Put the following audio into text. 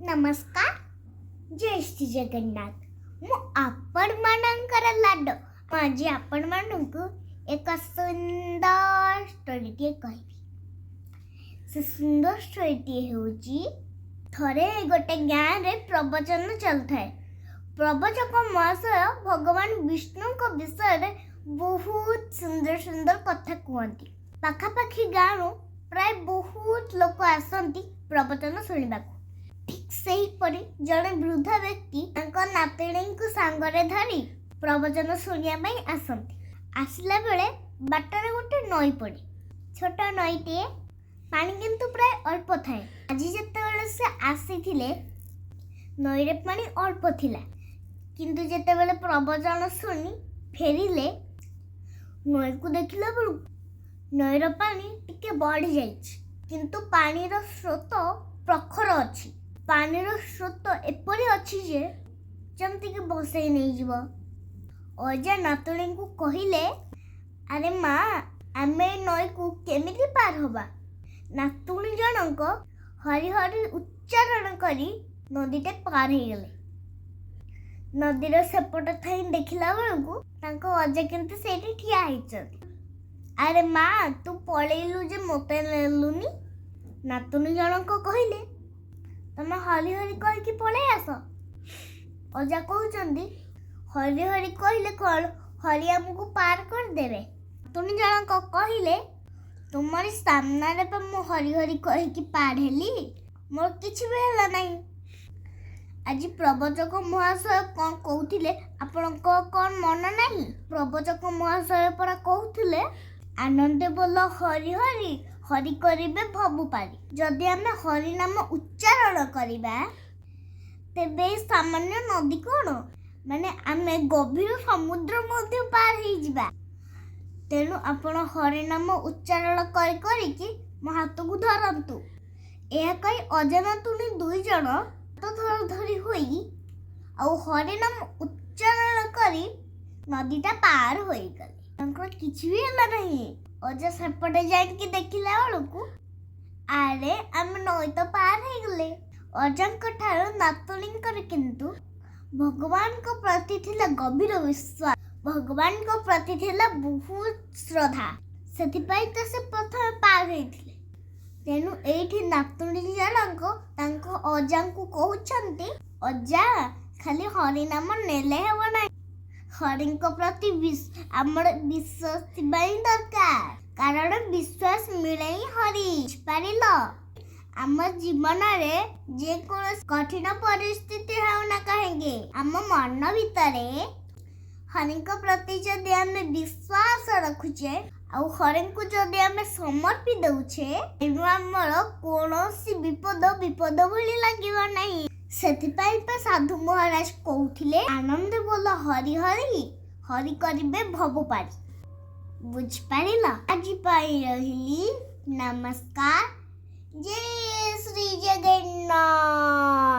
नमस्कार जय श्री जगन्नाथ मु आपण मानकर लाड आज आपण मानकु एक सुंदर स्टोरी कहबी। से सुंदर स्टोरी होची थरे गोटे गाँव रे प्रवचन चलता। प्रवचक महाशय भगवान विष्णु को विषय बहुत सुंदर सुंदर कथा कहती। पाखापाखि गाँव प्राय बहुत लोक आसती प्रवचन शुणा। ठीक सही परी जड़े वृद्ध व्यक्ति नातिणी को सांगरे धरी प्रवचन शुणा आसती। आसला बेले बाटर गोटे नई पड़े। छोट नईटे पानी किंतु प्राय अल्प थाए। आज जिते से आसी नईरे पानी अल्प थिला किंतु जिते बेले प्रवचन शुणी फेरिले नई को देखला बेलू नईर पानी टिके बढ़ी जाइछि किंतु पानीर स्रोत प्रखर अछि। पानीर स्रोत एपरी अछि जे जमती के बसई नहीं जीव। अजा नातुणी को कहिले अरे माँ आमे नई को केमिति पार होबा। नातुणी जनक हरि हरि उच्चारण करी नदीटे पार हो गले। नदीर सेपट थाई देखिला बेलू तांको अजा केमती सेठी ठिया होइछथि। अरे माँ तू पळेलु जे मोते नेलुनी। नातुणी जनक कहिले तमे हरि हरि कह कि पळे आस। अजा कहउचंदी हरि हरि कहले कौन हरि हमको पार कर देवे। नातुणी जनक कहिले तुमरी सामना रे मु हरि हरि कह कि पार हेली मोर किछि भी हला नहीं। आज प्रवचक महाशय कौन कहउथिले आपनको कौन मन नहीं। प्रवचक महाशय पर कहउथिले आनंदे बोल हरि हरि हरि करिबे भबु पारी। जदि आमे हरि नाम उच्चारण करिबा तेबे सामान्य नदी कोन माने आमे गभीर समुद्र मध्य पार हो जिबा। तेणु आपण हरि नाम उच्चारण करि करि कि मो हाथ को धरंतु। एहा कहि अजनातुनी दुई जण हाथ धर धरी होई आ हरि नाम उच्चारण करी नदीटा पार होई गले। तांकर किछि भी हला नहीं। अजा सेपटे जाइकी देखिला बेलू आरे आम नई तो पार हो गले। अजांक ठारू नातुणींकर किंतु भगवान को प्रति थिला गभीर विश्वास। भगवान को प्रति थिला बहुत श्रद्धा सेथिपाई तो से प्रथम पार होइथिले। तेनु एठी नातुणी जनक तांको अजांकु कहउछंती अजा खाली हरि नाम नेले हेबो नाही। हरिंको प्रति आमर विश्वास थिबाई दरकार कारण विश्वास मिले ही हरि पारिल। आम जीवन रे जे कोनोसी कठिन परिस्थिति हो ना कहेंगे आम मन भितरे हरिंको प्रति जदि आमे विश्वास रखुचे आ हरिंको जदि आमे समर्पी दउछे तेनु आमर कोनोसी विपद भली लागिबो नाही। सेथिपाई पे साधु महाराज कहउथिले आनंद बोल हरि हरि हरि करिबे भव पारी। बुझ पारिल। आज पाई रहिली। नमस्कार जय श्री जगन्नाथ।